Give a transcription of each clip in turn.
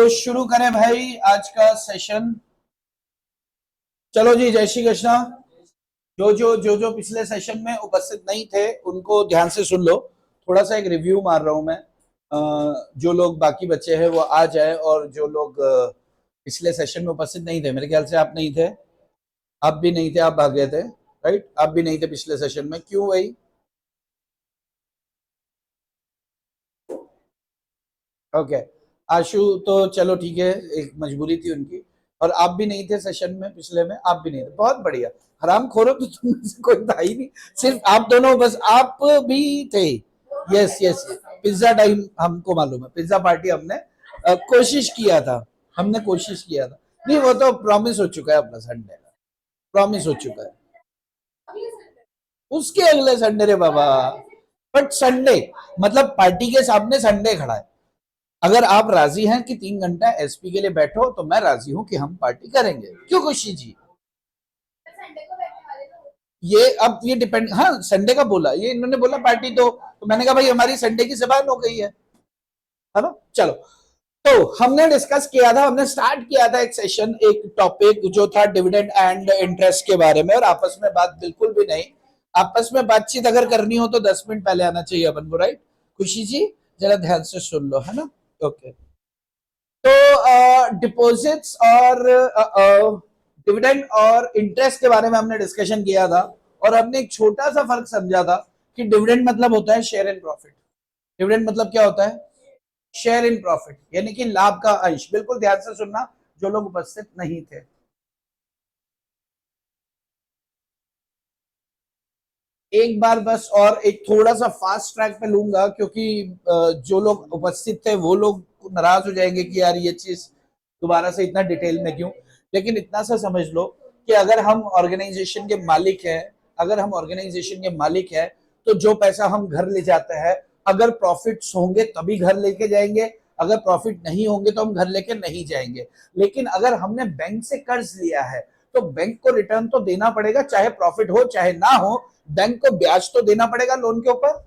शुरू करें भाई आज का सेशन। चलो जी, जय श्री कृष्णा। जो पिछले सेशन में उपस्थित नहीं थे उनको ध्यान से सुन लो। थोड़ा सा एक रिव्यू मार रहा हूं मैं। जो लोग बाकी बच्चे हैं वो आ जाए, और जो लोग पिछले सेशन में उपस्थित नहीं थे, मेरे ख्याल से आप नहीं थे, आप भी नहीं थे, आप भाग गए थे, राइट? आप भी नहीं थे पिछले सेशन में, क्यों भाई? ओके। आशु तो चलो ठीक है, एक मजबूरी थी उनकी। और आप भी नहीं थे सेशन में, पिछले में आप भी नहीं थे, बहुत बढ़िया। हराम खोरो तो तुम में से कोई था ही नहीं, सिर्फ आप दोनों, बस आप भी थे। यस यस, पिज्जा टाइम हमको मालूम है, पिज्जा पार्टी हमने कोशिश किया था, हमने कोशिश किया था। नहीं, वो तो प्रॉमिस हो चुका है अपना, संडे का प्रॉमिस हो चुका है। उसके अगले संडे रे बाबा। बट संडे मतलब पार्टी के सामने संडे खड़ा है। अगर आप राजी हैं कि 3 घंटा एसपी के लिए बैठो, तो मैं राजी हूं कि हम पार्टी करेंगे। क्यों खुशी जी? ये अब ये डिपेंड, हाँ संडे का बोला, ये इन्होंने बोला पार्टी, तो मैंने कहा भाई हमारी संडे की जबान हो गई है ना? चलो। तो हमने डिस्कस किया था, हमने स्टार्ट किया था एक सेशन, एक टॉपिक जो था डिविडेंड एंड इंटरेस्ट के बारे में, और आपस में बात बिल्कुल भी नहीं। आपस में बातचीत अगर करनी हो तो 10 मिनट पहले आना चाहिए अपन को, राइट? खुशी जी जरा ध्यान से सुन लो, है ना? ओके। तो डिपॉजिट्स और डिविडेंड और इंटरेस्ट के बारे में हमने डिस्कशन किया था, और हमने एक छोटा सा फर्क समझा था कि डिविडेंड मतलब होता है शेयर इन प्रॉफिट। डिविडेंड मतलब क्या होता है? शेयर इन प्रॉफिट, यानी कि लाभ का अंश। बिल्कुल ध्यान से सुनना जो लोग उपस्थित नहीं थे। एक बार बस, और एक थोड़ा सा फास्ट ट्रैक पे लूंगा, क्योंकि जो लोग उपस्थित थे वो लोग नाराज हो जाएंगे कि यार ये चीज दोबारा से इतना डिटेल में क्यों। लेकिन इतना सा समझ लो कि अगर हम ऑर्गेनाइजेशन के मालिक हैं, अगर हम ऑर्गेनाइजेशन के मालिक हैं, तो जो पैसा हम घर ले जाते हैं, अगर प्रॉफिट्स होंगे तभी घर लेके जाएंगे, अगर प्रॉफिट नहीं होंगे तो हम घर लेके नहीं जाएंगे। लेकिन अगर हमने बैंक से कर्ज लिया है, तो बैंक को रिटर्न तो देना पड़ेगा, चाहे प्रॉफिट हो चाहे ना हो। बैंक को ब्याज तो देना पड़ेगा लोन के ऊपर।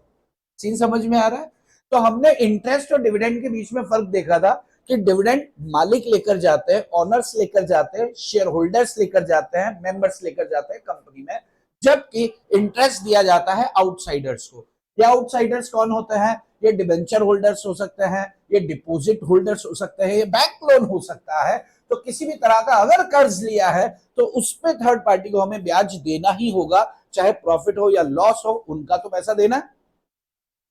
सीन समझ में आ रहा है? तो हमने इंटरेस्ट और डिविडेंड के बीच में फर्क देखा था कि डिविडेंड मालिक लेकर जाते हैं, ओनर्स लेकर जाते हैं, शेयर होल्डर्स लेकर जाते हैं, मेंबर्स लेकर जाते हैं कंपनी में, जबकि इंटरेस्ट दिया जाता है आउटसाइडर्स को। ये आउटसाइडर्स कौन होते हैं? ये डिबेंचर होल्डर्स हो सकते हैं, ये डिपॉजिट होल्डर्स हो सकते हैं, ये बैंक लोन हो सकता है। तो किसी भी तरह का अगर कर्ज लिया है तो उस पर थर्ड पार्टी को हमें ब्याज देना ही होगा, चाहे प्रॉफिट हो या लॉस हो, उनका तो पैसा देना है।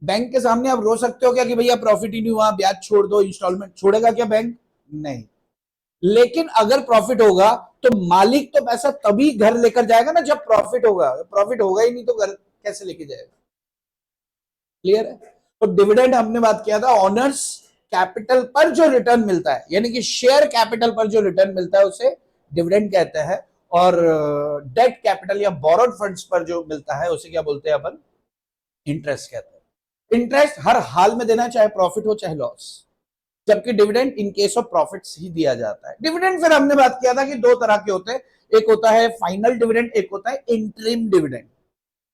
बैंक के सामने आप रो सकते हो क्या कि भैया प्रॉफिट ही नहीं हुआ, ब्याज छोड़ दो, इंस्टॉलमेंट छोड़ेगा क्या बैंक? नहीं। लेकिन अगर प्रॉफिट होगा तो मालिक तो पैसा तभी घर लेकर जाएगा ना जब प्रॉफिट होगा। प्रॉफिट होगा ही नहीं तो घर कैसे लेके जाएगा? क्लियर है? तो डिविडेंड हमने बात किया था, ऑनर्स कैपिटल पर जो रिटर्न मिलता है, यानी कि शेयर कैपिटल पर जो रिटर्न मिलता है उसे डिविडेंड कहते हैं। और डेट कैपिटल या बोरोड फंड्स पर जो मिलता है उसे क्या बोलते हैं अपन? इंटरेस्ट कहते हैं। इंटरेस्ट हर हाल में देना, चाहे प्रॉफिट हो चाहे लॉस, जबकि dividend in case of profits ही दिया जाता है। डिविडेंड फिर हमने बात किया था कि दो तरह के होते हैं, एक होता है फाइनल डिविडेंड, एक होता है इंटरिम डिविडेंड।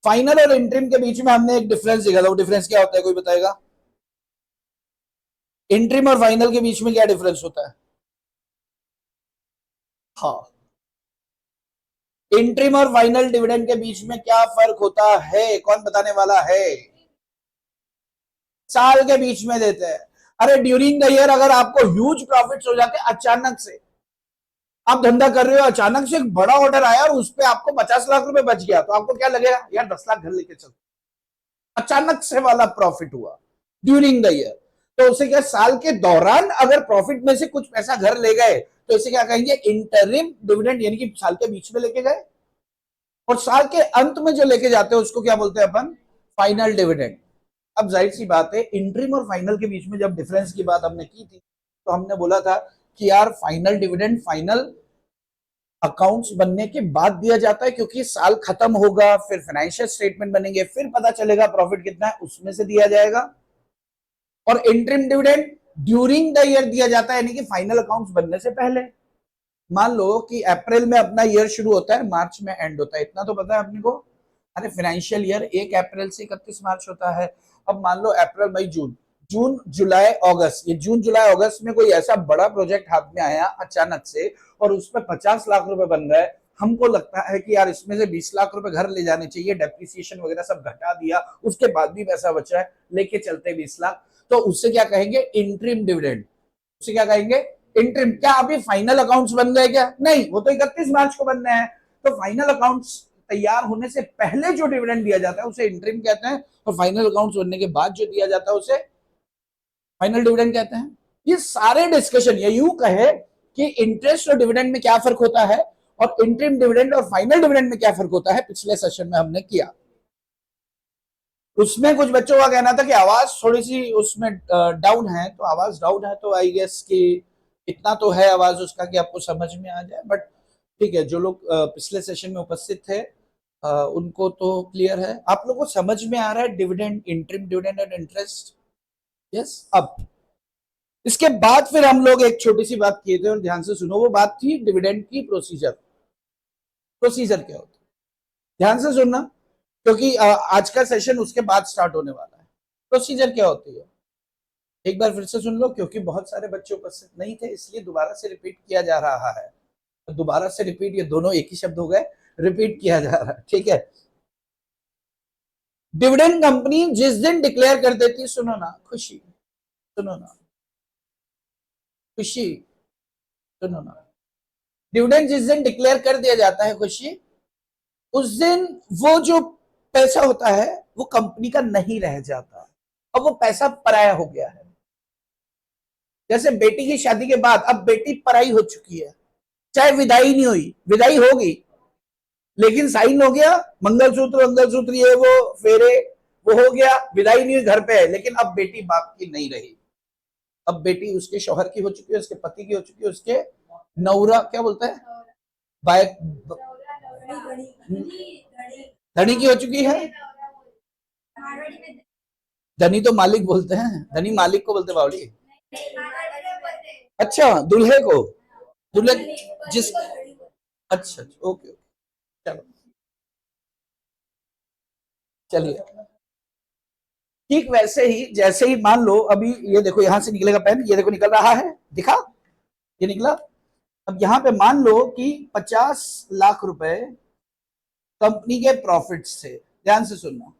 फाइनल और इंटरिम के बीच में हमने एक डिफरेंस देखा था, वो डिफरेंस क्या होता है कोई बताएगा? इंटरिम और फाइनल के बीच में क्या डिफरेंस होता है? हाँ, इंटरिम और फाइनल डिविडेंड के बीच में क्या फर्क होता है, कौन बताने वाला है? साल के बीच में देते हैं। अरे ड्यूरिंग द ईयर अगर आपको ह्यूज प्रॉफिट्स हो जाते हैं, अचानक से आप धंधा कर रहे हो, अचानक से एक बड़ा ऑर्डर आया और उस पर आपको 50 लाख रुपए बच गया, तो आपको क्या लगेगा? यार 10 लाख घर लेके चल। अचानक से वाला प्रॉफिट हुआ ड्यूरिंग द ईयर। तो उसे क्या, साल के दौरान अगर प्रॉफिट में से कुछ पैसा घर ले गए तो इसे क्या कहेंगे? इंटरिम डिविडेंड, यानी कि साल के बीच में लेके गए। और साल के अंत में जो लेके जाते हैं उसको क्या बोलते हैं अपन? Final dividend. अब जाहिर सी बात है, इंटरिम और फाइनल के बीच में जब डिफरेंस की बात हमने की थी, तो हमने बोला था कि यार फाइनल डिविडेंड फाइनल अकाउंट्स बनने के बाद दिया जाता है, क्योंकि साल खत्म होगा, फिर फाइनेंशियल स्टेटमेंट बनेंगे, फिर पता चलेगा प्रॉफिट कितना है, उसमें से दिया जाएगा। और interim dividend during the year दिया जाता है, यानी कि फाइनल अकाउंट्स बनने से पहले। मान लो कि अप्रैल में अपना ईयर शुरू होता है, मार्च में एंड होता है, इतना तो पता है अपने को। अरे फाइनेंशियल ईयर 1 अप्रैल से 31 मार्च होता है। अब मान लो अप्रैल मई जून, जून जुलाई अगस्त, ये जून जुलाई अगस्त में कोई ऐसा बड़ा प्रोजेक्ट हाथ में आया अचानक से और उसमें 50 लाख रुपए बन रहा है, हमको लगता है कि यार इसमें से 20 लाख रुपए घर ले जाने चाहिए, डेप्रिसिएशन वगैरह सब घटा दिया, उसके बाद भी पैसा बच रहा है, लेके चलते 20 लाख, तो उससे क्या कहेंगे? Interim dividend. उससे क्या कहेंगे? इंटरिम। क्या अभी फाइनल अकाउंट्स बन गए क्या? नहीं, वो तो 31 मार्च को बनने हैं। तो फाइनल अकाउंट्स तैयार होने से पहले जो डिविडेंड दिया जाता है उसे इंटरिम कहते हैं, और फाइनल अकाउंट्स बनने के बाद जो दिया जाता है उसे फाइनल डिविडेंड कहते हैं। ये सारे डिस्कशन, ये यूं कहे कि इंटरेस्ट और डिविडेंड में क्या फर्क होता है और इंटरिम डिविडेंड और फाइनल डिविडेंड में क्या फर्क होता है, पिछले सेशन में हमने किया। उसमें कुछ बच्चों का कहना था कि आवाज थोड़ी सी उसमें डाउन है, तो आवाज डाउन है तो आई गेस कि इतना तो है आवाज उसका कि आपको समझ में आ जाए, बट ठीक है, जो लोग पिछले सेशन में उपस्थित थे उनको तो क्लियर है। आप लोगों को समझ में आ रहा है dividend, interim dividend and interest? Yes. अब इसके बाद फिर हम लोग एक छोटी सी बात किए थे और ध्यान से सुनो, वो बात थी डिविडेंड की प्रोसीजर। प्रोसीजर क्या होता है, ध्यान से सुनना, क्योंकि आज का सेशन उसके बाद स्टार्ट होने वाला है। प्रोसीजर क्या होती है एक बार फिर से सुन लो, क्योंकि बहुत सारे बच्चे उपस्थित नहीं थे, इसलिए दोबारा से रिपीट किया जा रहा है। दोबारा से रिपीट, ये दोनों एक ही शब्द हो गए, रिपीट किया जा रहा है, ठीक है। डिविडेंड कंपनी जिस दिन डिक्लेयर कर देती है, सुनो ना खुशी, सुनो ना खुशी, सुनो ना, डिविडेंड जिस दिन डिक्लेयर कर दिया जाता है खुशी, उस दिन वो जो पैसा होता है वो कंपनी का नहीं रह जाता, अब वो पैसा पराया हो गया है। जैसे बेटी की शादी के बाद अब बेटी पराई हो चुकी है, चाहे विदाई नहीं हुई, विदाई होगी लेकिन साइन हो गया, मंगलसूत्र मंगलसूत्र ये वो फेरे वो हो गया, विदाई नहीं हुई, घर पे है, लेकिन अब बेटी बाप की नहीं रही, अब बेटी उसके शौहर की हो चुकी है, उसके पति की हो चुकी है, उसके नौरा क्या बोलते हैं, बाय धनी की हो चुकी है। धनी तो मालिक बोलते हैं, धनी मालिक को बोलते बावली। अच्छा, दूल्हे को, दूल्हे जिस, अच्छा ओके, चलो चलिए। ठीक वैसे ही, जैसे ही मान लो अभी ये देखो यहां से निकलेगा पेन, ये देखो निकल रहा है, दिखा, ये निकला। अब यहां पे मान लो कि 50 लाख रुपए कंपनी के प्रॉफिट्स थे, ध्यान से सुनना,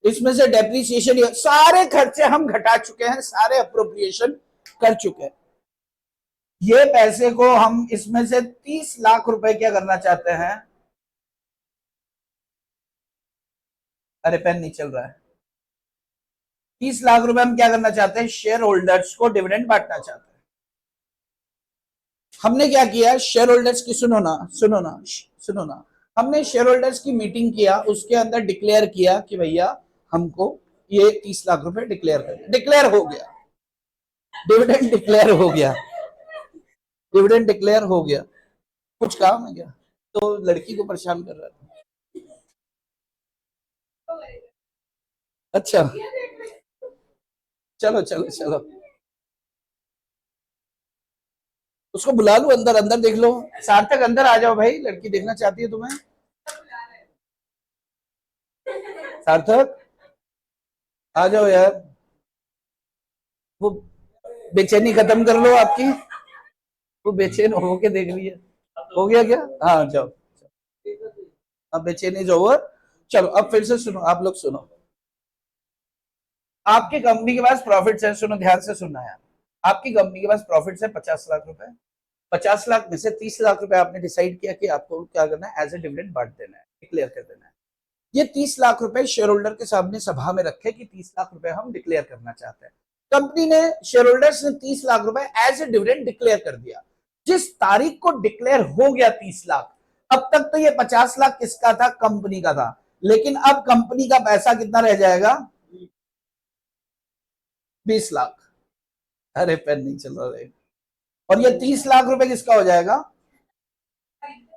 इसमें से डेप्रिसिएशन सारे खर्चे हम घटा चुके हैं, सारे अप्रोप्रिएशन कर चुके हैं। ये पैसे को हम इसमें से 30 लाख रुपए क्या करना चाहते हैं, अरे पेन नहीं चल रहा है, 30 लाख रुपए हम क्या करना चाहते हैं, शेयर होल्डर्स को डिविडेंड बांटना चाहते हैं। हमने क्या किया, शेयर होल्डर्स की, सुनो ना सुनो ना सुनो ना, हमने शेयर होल्डर्स की मीटिंग किया, उसके अंदर डिक्लेयर किया कि भैया हमको ये 30 लाख रुपए डिक्लेयर कर, डिक्लेयर हो गया, डिविडेंड डिक्लेयर हो गया, डिविडेंड डिक्लेयर हो गया। कुछ काम है क्या? तो लड़की को परेशान कर रहा था। अच्छा चलो चलो चलो, उसको बुला लो अंदर, अंदर देख लो, सार्थक अंदर आ जाओ भाई, लड़की देखना चाहती है तुम्हें। सार्थक आ जाओ यार, वो बेचैनी खत्म कर लो आपकी, वो बेचैन हो के देख रही है। हो गया क्या? हाँ जाओ, अब बेचैनी इज ओवर। चलो अब फिर से सुनो, आप लोग सुनो, आपकी कंपनी के पास प्रॉफिट्स है, सुनो ध्यान से सुनना है, आपकी कंपनी के पास प्रॉफिट्स है 50 लाख रुपए, 50 लाख में से 30 लाख रुपए आपने डिसाइड किया कि आपको क्या करना है, एज ए डिविडेंड बांट देना है, डिक्लेयर कर देना है। ये 30 लाख रुपए शेयर होल्डर के सामने सभा में रखे कि 30 लाख रुपए हम डिक्लेयर करना चाहते हैं। कंपनी ने, शेयर होल्डर्स ने 30 लाख रुपए एज ए डिविडेंड डिक्लेयर कर दिया। जिस तारीख को डिक्लेयर हो गया 30 लाख, अब तक तो ये 50 लाख किसका था, कंपनी का था, लेकिन अब कंपनी का पैसा कितना रह जाएगा, 20 लाख। अरे पेन नहीं चल रहा है। और ये 30 लाख रुपए किसका हो जाएगा,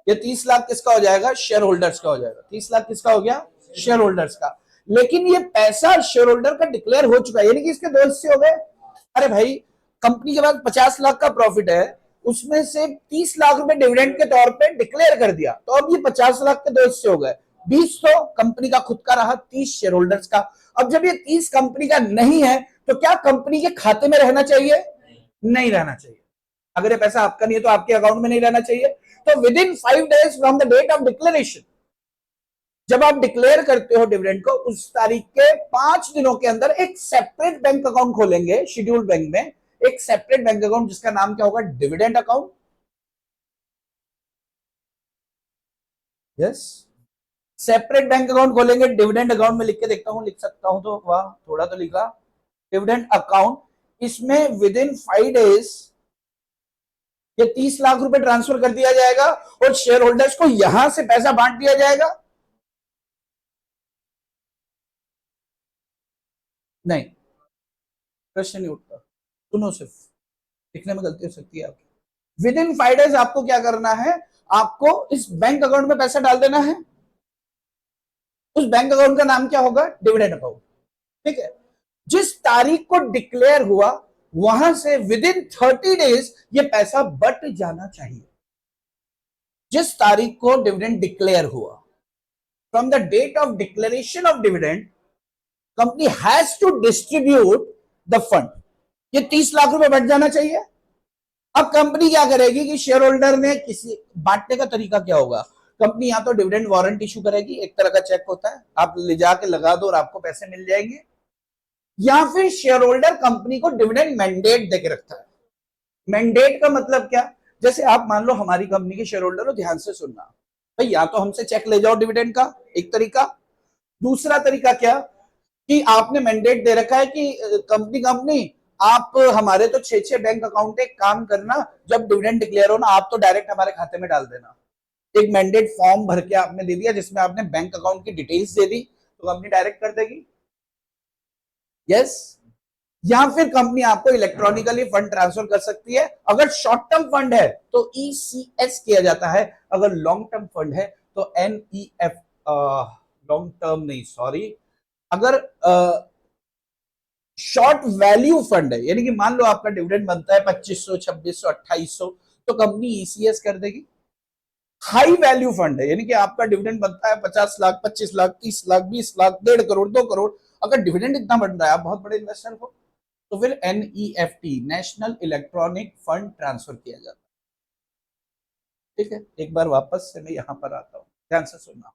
ये 30 लाख किसका हो जाएगा, शेयर होल्डर्स का हो जाएगा। 30 लाख किसका हो गया, शेयर होल्डर्स का। लेकिन ये पैसा शेयर होल्डर का डिक्लेयर हो चुका है, यानी कि इसके दो हिस्से हो गए। अरे भाई, कंपनी के पास 50 लाख का प्रॉफिट है, उसमें से 30 लाख रुपए डिविडेंड के तौर पे डिक्लेयर कर दिया, तो अब ये 50 लाख के दो हिस्से हो गए। 20 तो कंपनी का खुद का रहा, 30 शेयर होल्डर्स का। अब जब ये 30 कंपनी का नहीं है तो क्या कंपनी के खाते में रहना चाहिए? नहीं रहना चाहिए। अगर ये पैसा आपका नहीं है तो आपके अकाउंट में नहीं रहना चाहिए। तो within 5 days from the date of declaration, जब आप डिक्लेयर करते हो डिविडेंड को, उस तारीख के 5 दिनों के अंदर एक सेपरेट बैंक अकाउंट खोलेंगे शेड्यूल्ड बैंक में, एक सेपरेट बैंक अकाउंट जिसका नाम क्या होगा? Dividend account. Yes, separate bank account खोलेंगे डिविडेंड अकाउंट में। लिख के देखता हूं, लिख सकता हूं तो वाह, थोड़ा तो लिखा। डिविडेंड अकाउंट, इसमें विद इन 5 days ये 30 लाख रुपए ट्रांसफर कर दिया जाएगा और शेयर होल्डर्स को यहां से पैसा बांट दिया जाएगा। नहीं, प्रश्न नहीं उठता। सुनो, सिर्फ लिखने में गलती हो सकती है आपकी। विद इन 5 days आपको क्या करना है? आपको इस बैंक अकाउंट में पैसा डाल देना है। उस बैंक अकाउंट का नाम क्या होगा? Dividend account. ठीक है, जिस तारीख को डिक्लेयर हुआ वहां से विद इन 30 days ये पैसा बट जाना चाहिए। जिस तारीख को डिविडेंड डिक्लेयर हुआ, from the date of declaration of dividend, company has to distribute the fund. ये 30 लाख रुपए बट जाना चाहिए। अब कंपनी क्या करेगी कि शेयर होल्डर ने किसी बांटने का तरीका क्या होगा? कंपनी या तो डिविडेंड वारंट इशू करेगी, एक तरह का चेक होता है, आप ले जाके लगा दो और आपको पैसे मिल जाएंगे, या फिर शेयर होल्डर कंपनी को डिविडेंड मैंडेट देके रखता है। मैंडेट का मतलब क्या? जैसे आप मान लो हमारी कंपनी के शेयर होल्डर हो, ध्यान से सुनना भाई, या तो हमसे चेक ले जाओ डिविडेंड का, एक तरीका। दूसरा तरीका क्या कि आपने मैंडेट दे रखा है कि कंपनी आप हमारे तो 6 बैंक अकाउंट, एक काम करना, जब डिविडेंड डिक्लेयर हो ना, आप तो डायरेक्ट हमारे खाते में डाल देना। एक मैंडेट फॉर्म भर के आपने दे दिया जिसमें आपने बैंक अकाउंट की डिटेल्स दे दी, तो कंपनी डायरेक्ट कर देगी। यस, या फिर कंपनी आपको इलेक्ट्रॉनिकली फंड ट्रांसफर कर सकती है। अगर शॉर्ट टर्म फंड है तो ईसीएस किया जाता है, अगर लॉन्ग टर्म फंड है तो एनईएफ, लॉन्ग टर्म नहीं, सॉरी, अगर शॉर्ट वैल्यू फंड है, यानी कि मान लो आपका डिविडेंड बनता है 2500, 2600, 2800, तो कंपनी ईसीएस कर देगी। हाई वैल्यू फंड है, यानी कि आपका डिविडेंड बनता है 50 लाख, 25 लाख, 30 लाख, 20 लाख, 1.5 करोड़, 2 करोड़, अगर डिविडेंड इतना बन रहा है, आप बहुत बड़े इन्वेस्टर हो, तो फिर NEFT, national electronic fund transfer किया जाता है। ठीक है, एक बार वापस से मैं यहां पर आता हूं, ध्यान से सुनना।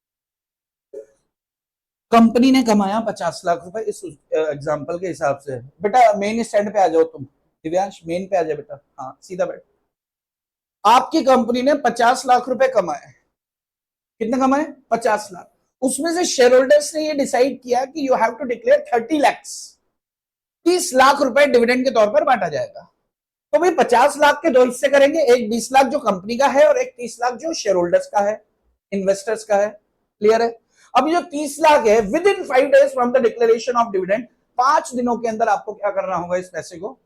कंपनी ने कमाया 50 लाख रुपए इस एग्जांपल के हिसाब से। बेटा मेन स्टैंड पे आ जाओ तुम, दिव्यांश मेन पे आ जाए बेटा, हाँ सीधा बैठ। आपकी कंपनी ने 50 लाख रुपए कमाए। कितने कमाए? 50 लाख। उसमें से शेयर होल्डर्स ने ये डिसाइड किया कि you have to declare 30 lakh, 30 lakh रुपए डिविडेंड के तौर पर बांटा जाएगा। तो भाई 50 लाख के 2 हिस्से करेंगे, एक 20 लाख जो कंपनी का है और एक 30 लाख जो शेयर होल्डर्स का है, इन्वेस्टर्स का है। क्लियर है? अब जो 30 लाख है, within 5 days from the declaration of dividend, 5 दिनों के अंदर आपको क्या करना होगा? इस पैसे को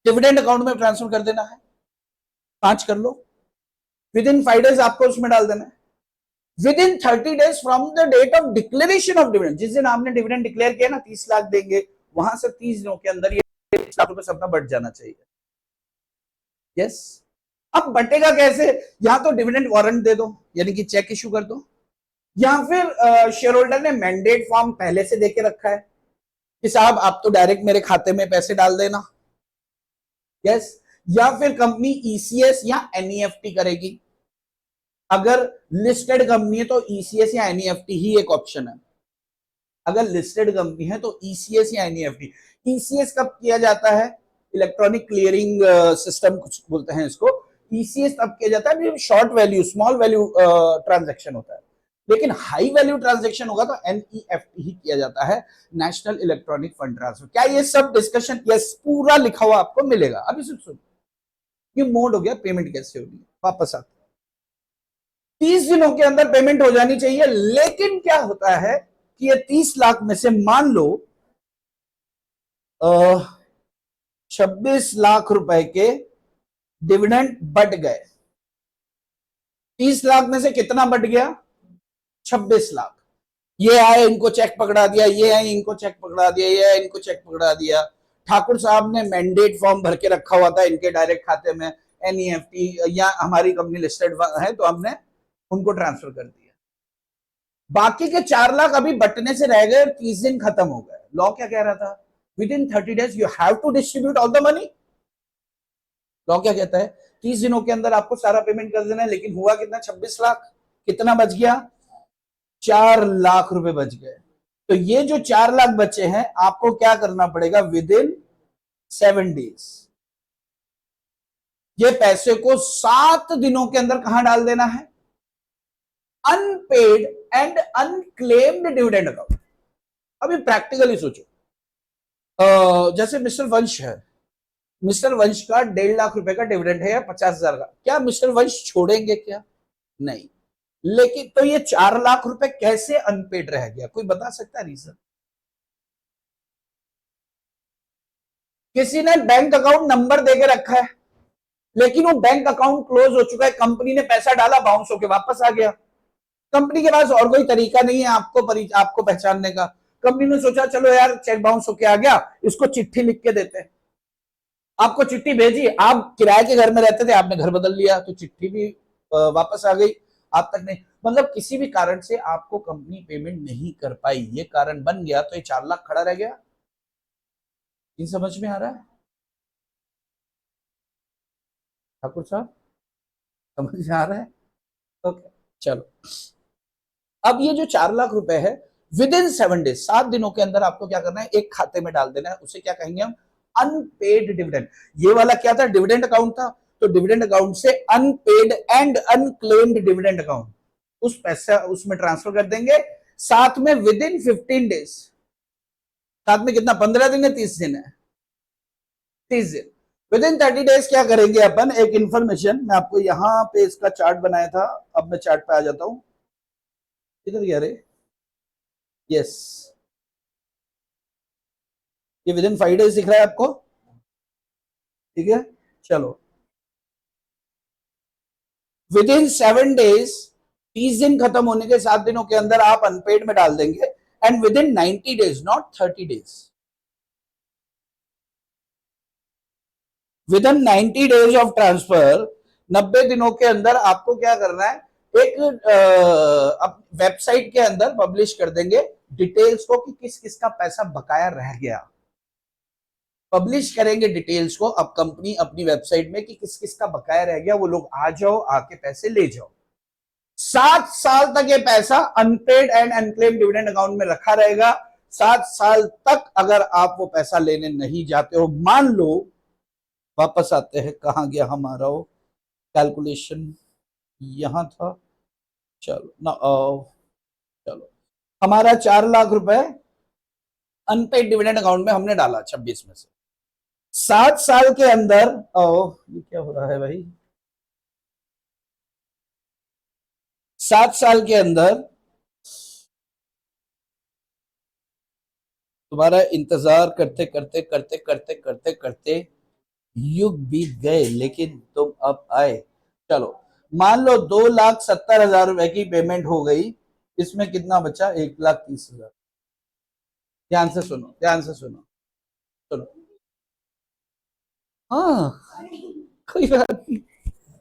डिविडेंड अकाउंट में ट्रांसफर कर देना है। 5 कर लो, विद इन 5 days आपको उसमें डाल देना है। Within 30 days from the date of declaration of dividend, जिस दिन आपने डिविडेंड डिक्लेयर किया ना, 30 लाख देंगे, वहां से 30 दिनों के अंदर ये 30 लाख रुपए सबका बढ़ जाना चाहिए। यस, अब बटेगा कैसे? या तो डिविडेंड वारंट दे दो, यानी कि चेक इशू कर दो, या फिर शेयर होल्डर ने मैंडेट फॉर्म पहले से देके रखा है कि साहब आप तो डायरेक्ट मेरे खाते में पैसे डाल देना। यस, या फिर कंपनी ईसीएस या एनईएफटी करेगी। अगर लिस्टेड कंपनी है तो ईसीएस या एनईएफटी ही एक ऑप्शन है। अगर लिस्टेड कंपनी है तो ईसीएस या एनईएफटी। ईसीएस कब किया जाता है? इलेक्ट्रॉनिक क्लियरिंग सिस्टम कुछ बोलते हैं इसको। ईसीएस तब किया जाता है short value, small value transaction होता है, लेकिन हाई वैल्यू ट्रांजैक्शन होगा तो एनईएफटी ही किया जाता है, नेशनल इलेक्ट्रॉनिक फंड ट्रांसफर। क्या ये सब डिस्कशन? यस, पूरा लिखा हुआ आपको मिलेगा। अभी सुन, ये मोड हो गया पेमेंट कैसे होगी, वापस आते 30 दिनों के अंदर पेमेंट हो जानी चाहिए। लेकिन क्या होता है कि ये 30 लाख में से मान लो 26 लाख रुपए के डिविडेंड बट गए। 30 लाख में से कितना बट गया? 26 लाख। ये आए, इनको चेक पकड़ा दिया, ये आए, इनको चेक पकड़ा दिया, ये आए, इनको चेक पकड़ा दिया। ठाकुर साहब ने मैंडेट फॉर्म भर के रखा हुआ था इनके डायरेक्ट खाते में, एनईएफटी, या हमारी कंपनी लिस्टेड है तो हमने उनको ट्रांसफर कर दिया। बाकी के 4 लाख अभी बटने से रह गए और 30 दिन खत्म हो गए। लॉ क्या कह रहा था? Within 30 days you have to distribute all the money. Law क्या कहता है? 30 दिनों के अंदर आपको सारा पेमेंट कर देना है। लेकिन हुआ कितना? 26 लाख। कितना बच गया? 4 लाख रुपए बच गए। तो ये जो 4 लाख बचे हैं आपको क्या करना पड़ेगा? विद इन 7 days ये पैसे को 7 दिनों के अंदर कहां डाल देना है? Unpaid and unclaimed dividend account. अभी प्रैक्टिकली सोचो, जैसे मिस्टर वंश है, मिस्टर वंश का 1.5 लाख रुपए का डिविडेंड है या 50,000 का, क्या मिस्टर वंश छोड़ेंगे क्या? नहीं। लेकिन तो ये 4 लाख रुपए कैसे अनपेड रह गया? कोई बता सकता है रीजन? किसी ने बैंक अकाउंट नंबर देके रखा है, लेकिन वो बैंक अकाउंट क्लोज हो चुका है, कंपनी ने पैसा डाला, बाउंस होके वापस आ गया। कंपनी के पास और कोई तरीका नहीं है आपको पहचानने का। कंपनी ने सोचा चलो यार चेक बाउंस होके आ गया, इसको चिट्ठी लिख के देते हैं। आपको चिट्ठी भेजी, आप किराए के घर में रहते थे, आपने घर बदल लिया तो चिट्ठी भी वापस आ गई, आप तक नहीं। मतलब किसी भी कारण से आपको कंपनी पेमेंट नहीं कर पाई, ये कारण बन गया, तो ये 4 लाख खड़ा रह गया। इन समझ में आ रहा है ठाकुर साहब? समझ में आ रहा है? ओके, चलो। अब ये जो 4 लाख रुपए है, विद इन 7 days 7 दिनों के अंदर आपको क्या करना है? एक खाते में डाल देना है। उसे क्या कहेंगे हम? Unpaid dividend. ये वाला क्या था? डिविडेंड अकाउंट था। तो डिविडेंड अकाउंट से unpaid and unclaimed dividend account, उस पैसा उसमें ट्रांसफर कर देंगे। साथ में विद इन 15 days, साथ में कितना? 15 दिन है, 30 दिन है? 30 दिन। विद इन 30 days क्या करेंगे अपन? एक इंफॉर्मेशन मैं आपको यहां पे इसका चार्ट बनाया था, अब मैं चार्ट पे आ जाता हूं। किधर गया रे? यस, ये विद इन 5 days दिख रहा है आपको? ठीक है, चलो। विद इन 7 days 30 दिन खत्म होने के 7 दिनों के अंदर आप अनपेड में डाल देंगे। And with in 90 days, not 30 days, with in 90 days of transfer, 90 दिनों के अंदर आपको क्या करना है? एक वेबसाइट के अंदर पब्लिश कर देंगे डिटेल्स को कि किस किस का पैसा बकाया रह गया। पब्लिश करेंगे डिटेल्स को अब कंपनी अपनी वेबसाइट में कि किस किस का बकाया रह गया, वो लोग आ जाओ, आके पैसे ले जाओ। 7 साल तक ये पैसा unpaid and unclaim dividend account में रखा रहेगा। 7 साल तक अगर आप वो पैसा लेने नहीं जाते हो, मान लो वापस आते हैं, कहां गया हमारा वो कैलकुलेशन? यहां था, चलो ना, चलो। हमारा 4 लाख रुपए अनपेड डिविडेंड अकाउंट में हमने डाला 26 में से। 7 साल के अंदर, ये क्या हो रहा है भाई? 7 साल के अंदर तुम्हारा इंतजार करते करते करते करते करते करते युग बीत गए, लेकिन तुम अब आए। चलो, मान लो 2,70,000 रुपए की पेमेंट हो गई, इसमें कितना बचा? 1,30,000। ध्यान से सुनो, ध्यान से सुनो, सुनो। हाँ, कोई बात नहीं,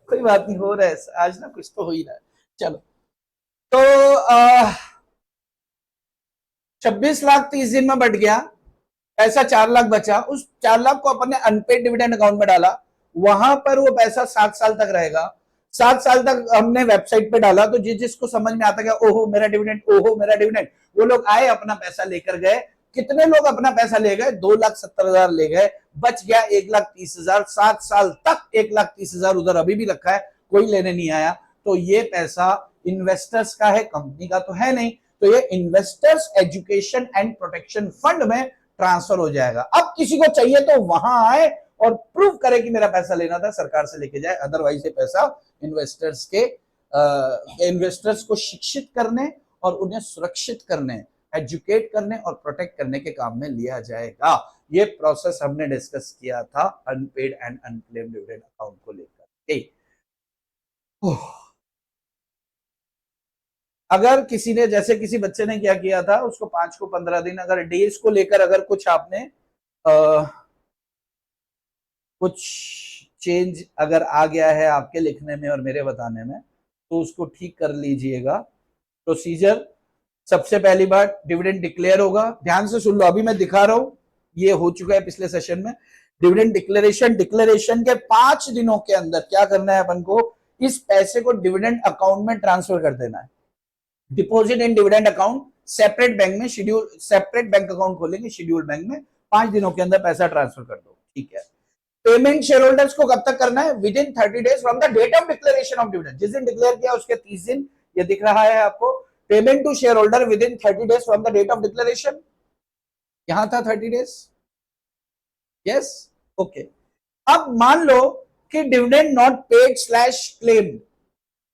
कोई बात नहीं, हो रहा है आज ना, कुछ तो हो ही रहा है। चलो, तो 26 लाख 30 दिन में बढ़ गया, पैसा 4 लाख बचा। उस 4 लाख को अपन ने अनपेड डिविडेंड अकाउंट में डाला, वहां पर वो पैसा 7 साल तक रहेगा। 7 साल तक हमने वेबसाइट पे डाला, तो जिसको समझ में आता गया ओहो मेरा डिविडेंड, ओहो मेरा डिविडेंड, वो लोग आए, अपना पैसा लेकर गए। कितने लोग अपना पैसा ले गए? 2,70,000 ले गए, बच गया 1,30,000। 7 साल तक 1,30,000 उधर अभी भी रखा है, कोई लेने नहीं आया। तो ये पैसा इन्वेस्टर्स का है, कंपनी का तो है नहीं। तो ये investors education and protection fund में ट्रांसफर हो जाएगा। अब किसी को चाहिए तो वहां आए और प्रूव करे कि मेरा पैसा लेना था, सरकार से लेके जाए। अदरवाइज ये पैसा इन्वेस्टर्स को शिक्षित करने और उन्हें सुरक्षित करने, एजुकेट करने और प्रोटेक्ट करने के काम में लिया जाएगा। ये प्रोसेस हमने डिस्कस किया था unpaid and unclaimed dividend account को लेकर। अगर किसी ने, जैसे किसी बच्चे ने क्या किया था, उसको 5 को 15 दिन, अगर डेज को लेकर अगर कुछ आपने कुछ चेंज अगर आ गया है आपके लिखने में और मेरे बताने में, तो उसको ठीक कर लीजिएगा। प्रोसीजर सबसे पहली बात डिविडेंड डिक्लेयर होगा, ध्यान से सुन लो, अभी मैं दिखा रहा हूं, ये हो चुका है पिछले सेशन में। डिविडेंड डिक्लेरेशन के 5 दिनों के अंदर क्या करना है अपन को, इस पैसे को डिविडेंड अकाउंट में ट्रांसफर कर देना है। Deposit in dividend account, separate bank में शेड्यूल, सेपरेट बैंक अकाउंट खोलेंगे शेड्यूल बैंक में, 5 दिनों के अंदर पैसा ट्रांसफर कर दो, ठीक है। पेमेंट शेयर होल्डर्स को कब तक करना है, within 30 days from the date of declaration of dividend, जिस दिन डिक्लेयर किया उसके 30 दिन, ये दिख रहा है आपको। Payment to share holder within 30 days from the date of declaration, यहां था 30 डेज, यस, ओके। अब मान लो कि dividend not paid slash claim,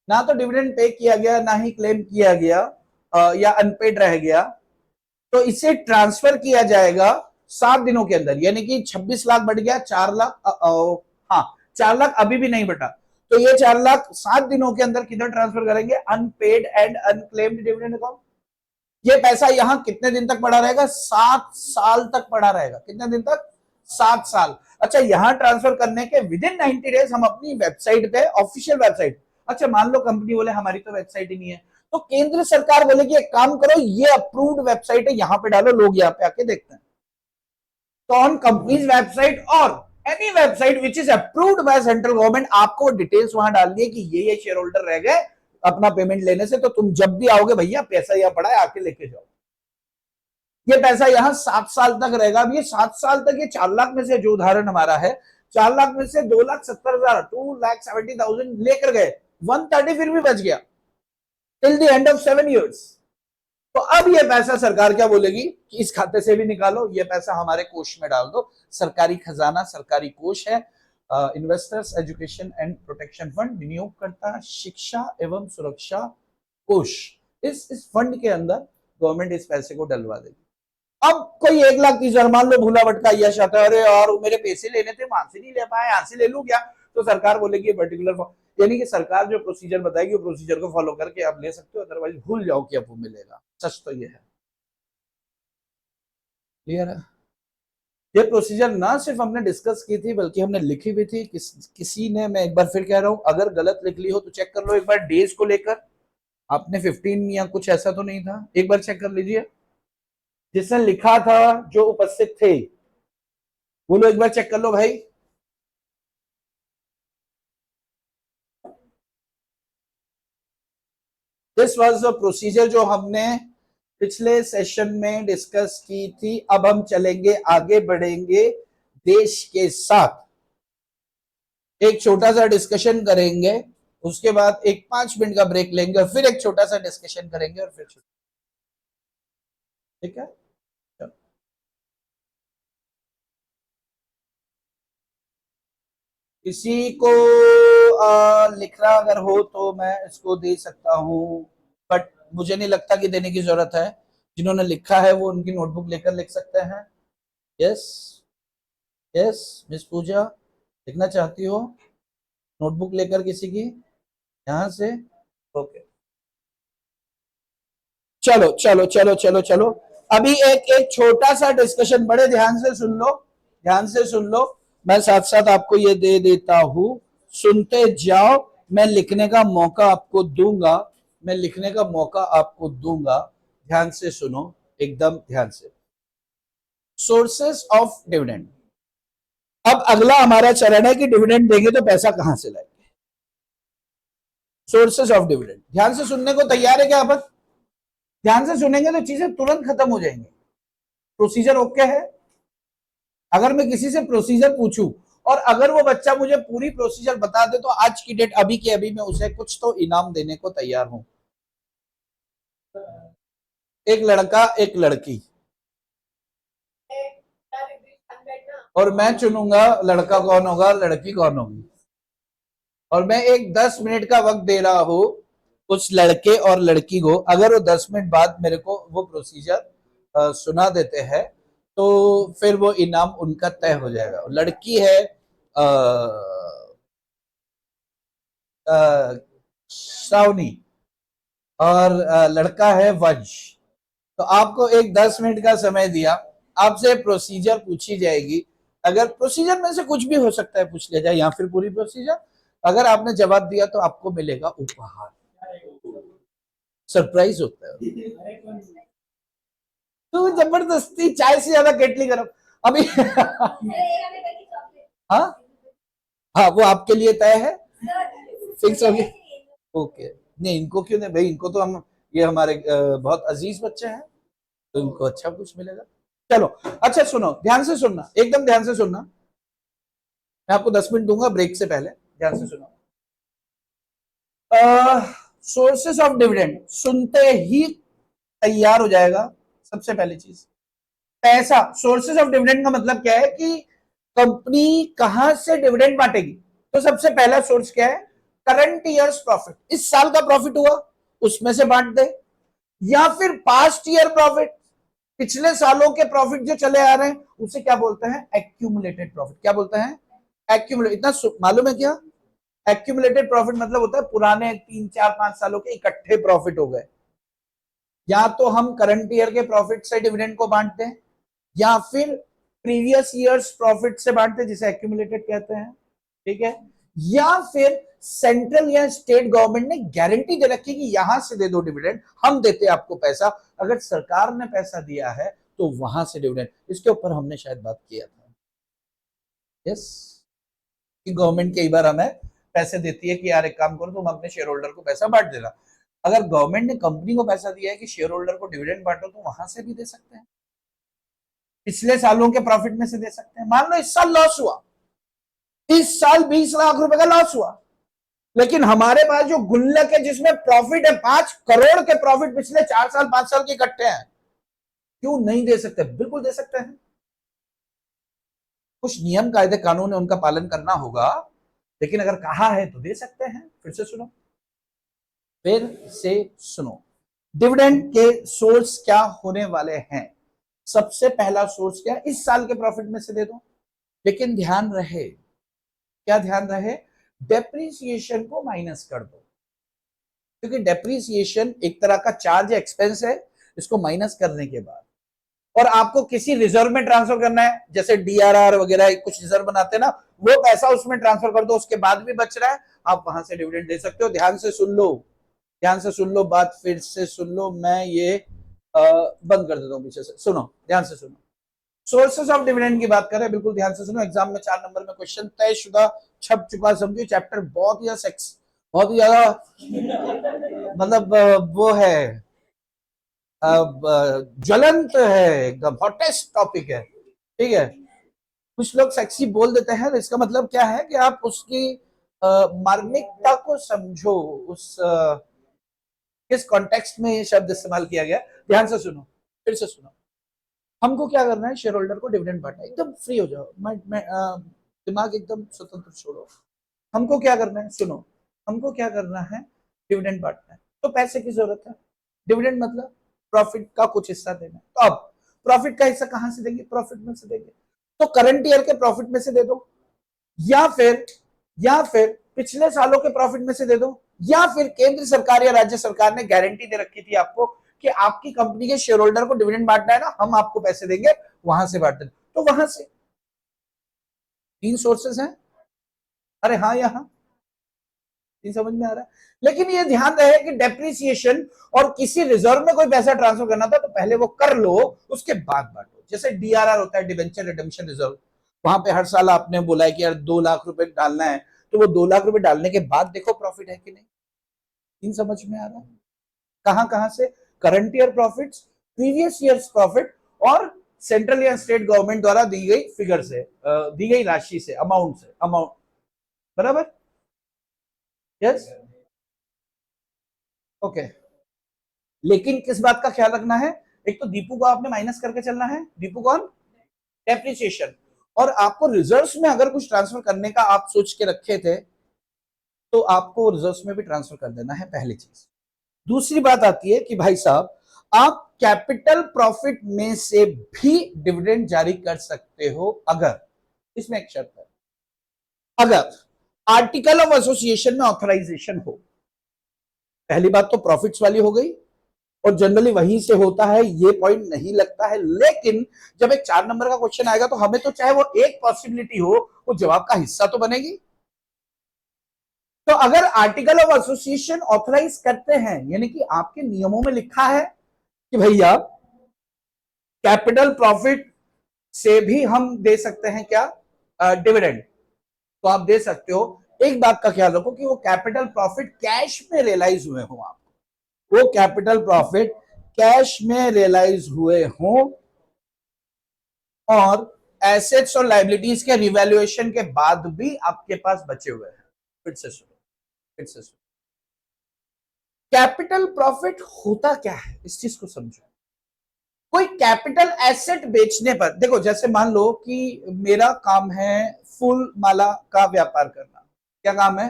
ना तो डिविडेंड पे किया गया ना ही क्लेम किया गया, या अनपेड रह गया, तो इसे ट्रांसफर किया जाएगा 7 दिनों के अंदर, यानी कि 26 लाख बढ़ गया 4 लाख, हाँ 4 लाख अभी भी नहीं बढ़ा, तो ये 4 लाख 7 दिनों के अंदर किधर ट्रांसफर करेंगे, unpaid and unclaimed dividend account. ये पैसा यहां कितने दिन तक पड़ा रहेगा, 7 साल तक पड़ा रहेगा, कितने दिन तक, 7 साल। अच्छा, यहां ट्रांसफर करने के विद इन 90 डेज हम अपनी वेबसाइट पे, ऑफिशियल वेबसाइट, अच्छा मान लो कंपनी बोले हमारी तो वेबसाइट ही नहीं है, तो केंद्र सरकार बोले कि एक काम करो, ये अप्रूव्ड वेबसाइट है, यहां पे डालो, लोग यहां पे आके देखते हैं। तो ऑन कंपनीज वेबसाइट और any website which is approved by central government, आपको डिटेल्स वहां डालनी है कि ये शेयर होल्डर रह गए अपना पेमेंट लेने से, तो तुम जब भी आओगे भैया पैसा यहां पड़ा है, आके लेके जाओ। ये पैसा यहां 7 साल तक रहेगा। अब ये 7 साल तक, ये 4 लाख में से जो उदाहरण हमारा है, 4 लाख में से 2,70,000, 2,70,000 लेकर गए, 130 फिर भी बच गया till the end of 7 years। तो अब ये पैसा सरकार क्या बोलेगी कि इस खाते से भी निकालो, ये पैसा हमारे कोष में डाल दो, सरकारी खजाना, सरकारी कोष है, investors education and protection fund, विनियोगकर्ता शिक्षा एवं सुरक्षा कोष, इस फंड के अंदर गवर्नमेंट इस पैसे को डलवा देगी। अब कोई 1,30,000 मान लो भूला भटका यश आता है, अरे और मेरे पैसे लेने थे वहां से नहीं ले पाए, यहां से ले लू क्या, तो सरकार बोलेगी पर्टिकुलर, यानी कि सरकार जो प्रोसीजर बताएगी वो प्रोसीजर को फॉलो करके आप ले सकते हो, अदरवाइज भूल जाओ कि आपको मिलेगा। सच तो ये है, क्लियर है। ये प्रोसीजर ना सिर्फ हमने डिस्कस की थी बल्कि हमने लिखी भी थी, किसी ने, मैं एक बार फिर कह रहा हूं, अगर गलत लिख ली हो तो चेक कर लो एक बार, डेज को लेकर आपने 15 या कुछ ऐसा तो नहीं था, एक बार चेक कर लीजिए, जिसने लिखा था जो उपस्थित थे, वो लोग एक बार चेक कर लो भाई। दिस वाज द प्रोसीजर जो हमने पिछले सेशन में डिस्कस की थी। अब हम चलेंगे आगे, बढ़ेंगे देश के साथ, एक छोटा सा डिस्कशन करेंगे, उसके बाद एक 5 मिनट का ब्रेक लेंगे और फिर एक छोटा सा डिस्कशन करेंगे और फिर, ठीक है। किसी को लिखना अगर हो तो मैं इसको दे सकता हूं, बट मुझे नहीं लगता कि देने की जरूरत है। जिन्होंने लिखा है वो उनकी नोटबुक लेकर लिख सकते हैं। यस यस, मिस पूजा लिखना चाहती हो नोटबुक लेकर किसी की यहां से, ओके। चलो चलो चलो चलो चलो, अभी एक एक छोटा सा डिस्कशन, बड़े ध्यान से सुन लो, ध्यान से सुन लो, मैं साथ साथ आपको ये दे देता हूं, सुनते जाओ, मैं लिखने का मौका आपको दूंगा, मैं लिखने का मौका आपको दूंगा, ध्यान से सुनो, एकदम ध्यान से। सोर्सेस ऑफ डिविडेंड, अब अगला हमारा चरण है कि डिविडेंड देंगे तो पैसा कहां से लाएंगे। सोर्सेस ऑफ डिविडेंड, ध्यान से सुनने को तैयार है क्या आप? ध्यान से सुनेंगे तो चीजें तुरंत खत्म हो जाएंगी। प्रोसीजर ओके है? अगर मैं किसी से प्रोसीजर पूछूं और अगर वो बच्चा मुझे पूरी प्रोसीजर बता दे तो आज की डेट, अभी के अभी, मैं उसे कुछ तो इनाम देने को तैयार हूं। एक लड़का एक लड़की, और मैं चुनूंगा लड़का कौन होगा लड़की कौन होगी, और मैं एक 10 मिनट का वक्त दे रहा हूं उस लड़के और लड़की को। अगर वो 10 मिनट बाद मेरे को वो प्रोसीजर सुना देते हैं तो फिर वो इनाम उनका तय हो जाएगा। लड़की है श्रावणी और लड़का है वंश। तो आपको एक 10 मिनट का समय दिया, आपसे प्रोसीजर पूछी जाएगी, अगर प्रोसीजर में से कुछ भी हो सकता है पूछ लिया जाए या फिर पूरी प्रोसीजर, अगर आपने जवाब दिया तो आपको मिलेगा उपहार। सरप्राइज होता है। तो जबरदस्ती चाय से ज्यादा केटली गरम अभी। हाँ हाँ, वो आपके लिए तय है, फिक्स हो गया। ओके, नहीं इनको क्यों नहीं भाई, इनको तो हम, ये हमारे बहुत अजीज बच्चे हैं, तो इनको अच्छा कुछ मिलेगा। चलो अच्छा सुनो, ध्यान से सुनना, एकदम ध्यान से सुनना, मैं आपको 10 मिनट दूंगा ब्रेक से पहले, ध्यान से सुनो। सोर्सेस ऑफ डिविडेंड सुनते ही तैयार हो जाएगा सबसे पहली चीज, पैसा। सोर्सेस ऑफ डिविडेंड का मतलब क्या है कि कंपनी कहां से डिविडेंड बांटेगी। तो सबसे पहला सोर्स क्या है, करंट ईयर्स प्रॉफिट, इस साल का प्रॉफिट हुआ उसमें से बांट दे, या फिर पास्ट ईयर प्रॉफिट, पिछले सालों के प्रॉफिट जो चले आ रहे हैं उसे क्या बोलते हैं, एक्यूमुलेटेड प्रॉफिट। क्या बोलते हैं, एक्यूमुलेट। इतना मालूम है क्या, एक्यूमुलेटेड प्रॉफिट मतलब होता है पुराने 3 4 5 सालों के इकट्ठे प्रॉफिट हो गए। या तो हम करंट ईयर के प्रॉफिट से डिविडेंड को बांटते हैं, या फिर प्रीवियस ईयर्स प्रॉफिट से बांटते हैं जिसे एक्यूमुलेटेड कहते हैं, ठीक है। या फिर सेंट्रल या स्टेट गवर्नमेंट ने गारंटी दे रखी कि यहां से दे दो डिविडेंड, हम देते हैं आपको पैसा, अगर सरकार ने पैसा दिया है तो वहां से डिविडेंड। इसके ऊपर हमने शायद बात किया था, यस, कि गवर्नमेंट कई बार हमें पैसे देती है कि यार एक काम करो तुम अपने शेयर होल्डर को पैसा बांट देना। अगर गवर्नमेंट ने कंपनी को पैसा दिया है कि शेयर होल्डर को डिविडेंड बांटो, तो वहां से भी दे सकते हैं, पिछले सालों के प्रॉफिट में से दे सकते हैं। मान लो इस साल लॉस हुआ, इस साल 20 लाख रुपए का लॉस हुआ, लेकिन हमारे पास जो गुल्लक है जिसमें प्रॉफिट है 5 करोड़ के प्रॉफिट पिछले 4 साल 5 साल के इकट्ठे हैं, क्यों नहीं दे सकते, बिल्कुल दे सकते हैं। कुछ नियम कायदे कानून है उनका पालन करना होगा, लेकिन अगर कहा है तो दे सकते हैं। फिर से सुनो, फिर से सुनो, डिविडेंड के सोर्स क्या होने वाले हैं। सबसे पहला सोर्स क्या है, इस साल के प्रॉफिट में से दे दो, लेकिन ध्यान रहे, क्या ध्यान रहे, डेप्रिसिएशन को माइनस कर दो, क्योंकि डेप्रिसिएशन एक तरह का चार्ज एक्सपेंस है, इसको माइनस करने के बाद और आपको किसी रिजर्व में ट्रांसफर करना है, जैसे डीआरआर वगैरह कुछ रिजर्व बनाते हैं ना, वो पैसा उसमें ट्रांसफर कर दो, उसके बाद भी बच रहा है, आप वहां से डिविडेंड दे सकते हो। ध्यान से सुन लो, ध्यान से सुन लो, बात फिर से सुन लो, मैं ये बंद कर देता हूं पीछे से, सुनो ध्यान से सुनो। सोर्सेस ऑफ डिविडेंड की बात करें, बिल्कुल ध्यान से सुनो, एग्जाम में 4 नंबर में क्वेश्चन तयशुदा छप चुका, समझो चैप्टर बहुत ही सेक्स, बहुत ही ज्यादा मतलब वो है, अब ज्वलंत है, एकदम हॉटेस्ट टॉपिक है, ठीक है। कुछ लोग सेक्सी बोल देते हैं, तो इसका मतलब क्या है कि आप उसकी मार्मिकता को समझो, उस किस कॉन्टेक्स्ट में ये शब्द इस्तेमाल किया गया। ध्यान से सुनो, फिर से सुनो, हमको क्या करना है, शेयर होल्डर को डिविडेंड बांटना है, एकदम फ्री हो जाओ, दिमाग एकदम स्वतंत्र छोड़ो। हमको क्या करना है, सुनो, हमको क्या करना है, डिविडेंड बांटना है, तो पैसे की जरूरत है, डिविडेंड मतलब प्रॉफिट का कुछ हिस्सा देना है। तो अब प्रॉफिट का हिस्सा कहां से देंगे, प्रॉफिट में से देंगे, तो करंट ईयर के प्रॉफिट में से दे दो, या फिर पिछले सालों के प्रॉफिट में से दे दो, या फिर केंद्र सरकार या राज्य सरकार ने गारंटी दे रखी थी आपको कि आपकी कंपनी के शेयर होल्डर को डिविडेंड बांटना है ना, हम आपको पैसे देंगे, वहां से बांट देना, तो वहां से 3 सोर्सेस हैं। अरे हाँ, यहां समझ में आ रहा है, लेकिन ये ध्यान रहे कि डेप्रिसिएशन और किसी रिजर्व में कोई पैसा ट्रांसफर करना था तो पहले वो कर लो, उसके बाद बांटो। जैसे डीआरआर होता है, डिवेंचर रिडेम्पशन रिजर्व, वहां पे हर साल आपने बोला है कि यार 2 लाख रुपए डालना है, तो वो 2 लाख रुपए डालने के बाद देखो प्रॉफिट है कि नहीं। इन समझ में आ रहा है, कहां कहां से, current year profit, previous year profit, और सेंट्रल या स्टेट गवर्नमेंट द्वारा दी गई फिगर से, दी गई राशि से, अमाउंट, बराबर, यस, ओके। लेकिन किस बात का ख्याल रखना है, एक तो दीपू को आपने माइनस करके चलना है, दीपू कौन, डेप्रिसिएशन, और आपको रिजर्व्स में अगर कुछ ट्रांसफर करने का आप सोच के रखे थे तो आपको रिजर्व्स में भी ट्रांसफर कर देना है, पहली चीज। दूसरी बात आती है कि भाई साहब, आप कैपिटल प्रॉफिट में से भी डिविडेंड जारी कर सकते हो, अगर, इसमें एक शर्त है, अगर आर्टिकल ऑफ एसोसिएशन में ऑथराइजेशन हो। पहली बात तो प्रॉफिट्स वाली हो गई, और जनरली वहीं से होता है, ये पॉइंट नहीं लगता है, लेकिन जब एक 4 नंबर का क्वेश्चन आएगा तो हमें तो चाहे वो एक पॉसिबिलिटी हो, वो जवाब का हिस्सा तो बनेगी। तो अगर आर्टिकल ऑफ एसोसिएशन ऑथराइज करते हैं, यानी कि आपके नियमों में लिखा है कि भैया कैपिटल प्रॉफिट से भी हम दे सकते हैं क्या, डिविडेंड, तो आप दे सकते हो। एक बात का ख्याल रखो कि वो कैपिटल प्रॉफिट कैश में रियलाइज हुए हो, आप वो कैपिटल प्रॉफिट कैश में रियलाइज हुए हो और एसेट्स और लाइबिलिटीज के रिवैल्यूएशन के बाद भी आपके पास बचे हुए हैं। फिर से सुनो, कैपिटल प्रॉफिट होता क्या है, इस चीज को समझो। कोई कैपिटल एसेट बेचने पर, देखो जैसे मान लो कि मेरा काम है फूल माला का व्यापार करना, क्या काम है,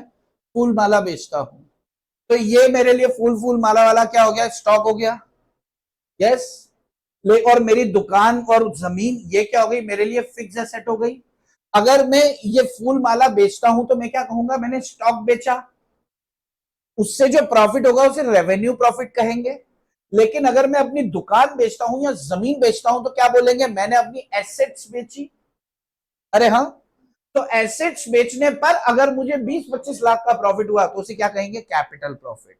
फूल माला बेचता हूं, तो ये मेरे लिए फूल माला वाला क्या हो गया, स्टॉक हो गया, यस। और मेरी दुकान और जमीन ये क्या हो गई, मेरे लिए फिक्स एसेट हो गई। अगर मैं ये फूल माला बेचता हूं तो मैं क्या कहूंगा, मैंने स्टॉक बेचा, उससे जो प्रॉफिट होगा उसे रेवेन्यू प्रॉफिट कहेंगे। लेकिन अगर मैं अपनी दुकान बेचता हूं या जमीन बेचता हूं तो क्या बोलेंगे, मैंने अपनी एसेट्स बेची। अरे हाँ, तो एसेट्स बेचने पर अगर मुझे 20-25 लाख का प्रॉफिट हुआ तो उसे क्या कहेंगे, कैपिटल प्रॉफिट।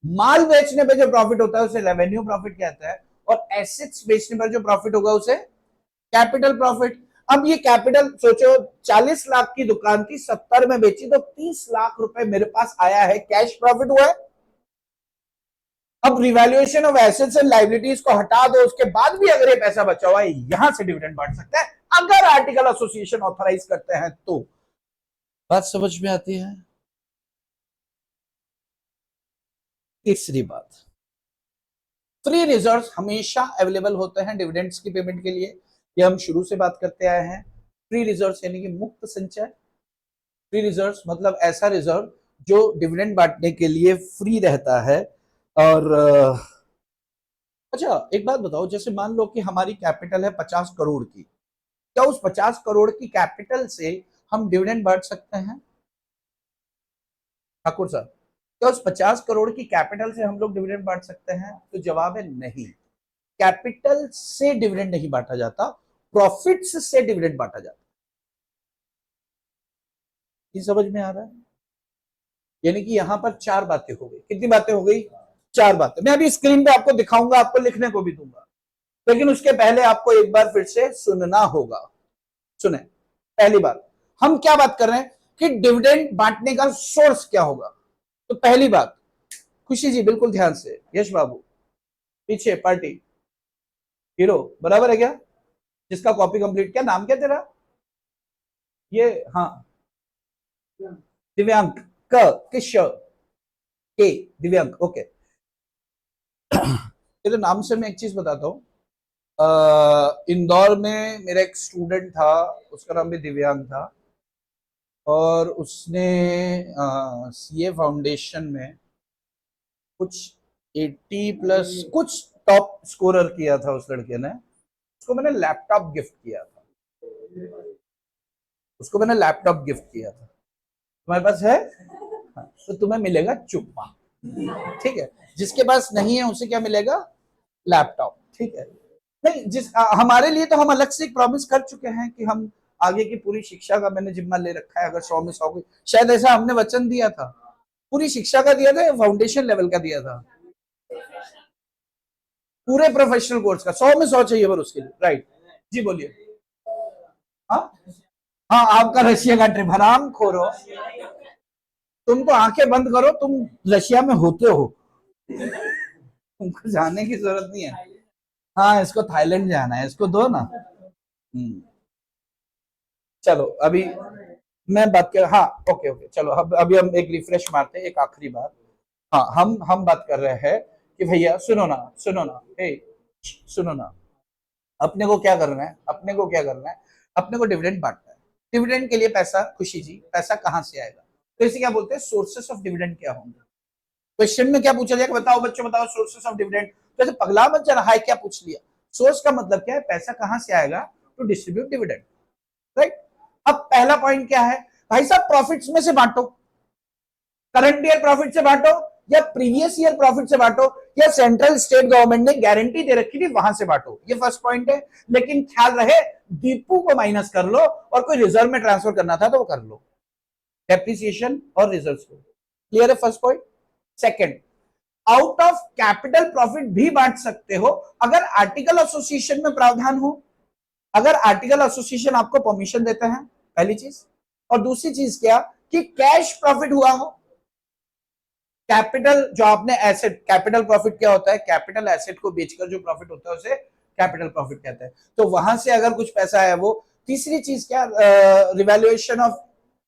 माल बेचने पर जो प्रॉफिट होता है उसे रेवेन्यू प्रॉफिट कहता है, और एसेट्स बेचने पर जो प्रॉफिट होगा उसे कैपिटल प्रॉफिट। अब ये कैपिटल सोचो, 40 लाख की दुकान थी, 70 में बेची, तो 30 लाख रुपए मेरे पास आया है, कैश प्रॉफिट हुआ है। अब revaluation of assets and liabilities को हटा दो, उसके बाद भी अगर ये पैसा बचा हुआ है, यहां से डिविडेंड बांट सकता है, अगर आर्टिकल एसोसिएशन ऑथराइज करते हैं तो। बात समझ में आती है। तीसरी बात, फ्री रिजर्व्स हमेशा अवेलेबल होते हैं डिविडेंड्स की पेमेंट के लिए, ये हम शुरू से बात करते आए हैं। फ्री रिजर्व्स यानी कि मुक्त संचय। फ्री रिजर्व्स मतलब ऐसा रिजर्व जो डिविडेंड बांटने के लिए फ्री रहता है। और अच्छा एक बात बताओ, जैसे मान लो कि हमारी कैपिटल है 50 करोड़ की, क्या उस 50 करोड़ की कैपिटल से हम डिविडेंड बांट सकते हैं, ठाकुर साहब? क्या उस 50 करोड़ की कैपिटल से हम लोग डिविडेंड बांट सकते हैं? तो जवाब है नहीं, कैपिटल से डिविडेंड नहीं बांटा जाता, प्रॉफिट्स से डिविडेंड बांटा जाता। ये समझ में आ रहा है? यानी कि यहां पर 4 बातें हो गई। कितनी बातें हो गई? 4 बातें। मैं अभी स्क्रीन पे आपको दिखाऊंगा, आपको लिखने को भी दूंगा, लेकिन उसके पहले आपको एक बार फिर से सुनना होगा। सुने, पहली बात, हम क्या बात कर रहे हैं कि डिविडेंड बांटने का सोर्स क्या होगा। तो पहली बात, खुशी जी बिल्कुल ध्यान से, यश बाबू पीछे, पार्टी हीरो बराबर है क्या, जिसका कॉपी कंप्लीट, क्या नाम क्या तेरा, ये हाँ, दिव्यांक, किश के, दिव्यांक, ओके। तेरे नाम से मैं एक चीज बताता हूँ, इंदौर में मेरा एक स्टूडेंट था, उसका नाम भी दिव्यांग था, और उसने सीए फाउंडेशन में कुछ 80 प्लस कुछ टॉप स्कोरर किया था उस लड़के ने। उसको मैंने लैपटॉप गिफ्ट किया था, उसको मैंने लैपटॉप गिफ्ट किया था। तुम्हारे पास है? हाँ, तो तुम्हें मिलेगा चुप्पा, ठीक है। जिसके पास नहीं है उसे क्या मिलेगा? लैपटॉप, ठीक है। नहीं, हमारे लिए तो हम अलग से एक प्रॉमिस कर चुके हैं कि हम आगे की पूरी शिक्षा का मैंने जिम्मा ले रखा है, अगर 100 में 100 शायद ऐसा हमने वचन दिया था, पूरी शिक्षा का दिया था या फाउंडेशन लेवल का दिया था? पूरे प्रोफेशनल कोर्स का 100 में 100 चाहिए पर उसके लिए, राइट जी, बोलिए। हाँ हाँ, आपका रशिया का ट्रिप, हराम खोरो, तुम तो आंखें बंद करो, तुम रशिया में होते हो, तुमको जाने की जरूरत नहीं है। हाँ, इसको थाईलैंड जाना है, इसको दो ना। चलो अभी मैं बात कर, हाँ ओके ओके, चलो अभी हम एक रिफ्रेश मारते हैं, एक आखिरी बात। हाँ, हम बात कर रहे हैं कि भैया सुनो ना, सुनो ना, हे सुनो ना, अपने को क्या करना है, अपने को क्या करना है, अपने को डिविडेंड बांटना है। डिविडेंड के लिए पैसा, खुशी जी पैसा कहां से आएगा, तो इसे क्या बोलते हैं, सोर्सेस ऑफ डिविडेंड क्या होंगे। क्वेश्चन में क्या पूछा जाएगा, बताओ बच्चों बताओ, सोर्सेस ऑफ डिविडेंड। तो ऐसे पगला मत जा रहा है, क्या पूछ लिया, सोर्स का मतलब क्या है, पैसा कहां से आएगा टू डिस्ट्रीब्यूट डिविडेंड, राइट। अब पहला पॉइंट क्या है, भाई साहब प्रॉफिट्स में से बांटो, करंट ईयर प्रॉफिट से बांटो, या प्रीवियस ईयर प्रॉफिट से बांटो, या सेंट्रल स्टेट गवर्नमेंट ने गारंटी दे रखी थी वहां से बांटो, ये फर्स्ट पॉइंट है। लेकिन ख्याल रहे, दीपू को माइनस कर लो और कोई रिजर्व में ट्रांसफर करना था तो वो कर लो, डेप्रिसिएशन और रिजर्व्स को। क्लियर है first point. Second, out of capital profit भी बांट सकते हो अगर आर्टिकल एसोसिएशन में प्रावधान हो, अगर आर्टिकल एसोसिएशन आपको परमिशन देते हैं, पहली चीज। और दूसरी चीज क्या कि कैश प्रॉफिट हुआ हो। कैपिटल जो आपने एसेट, कैपिटल प्रॉफिट क्या होता है, कैपिटल एसेट को बेचकर जो प्रॉफिट होता है उसे कैपिटल प्रॉफिट कहते हैं। तो वहां से अगर कुछ पैसा है वो। तीसरी चीज क्या, revaluation of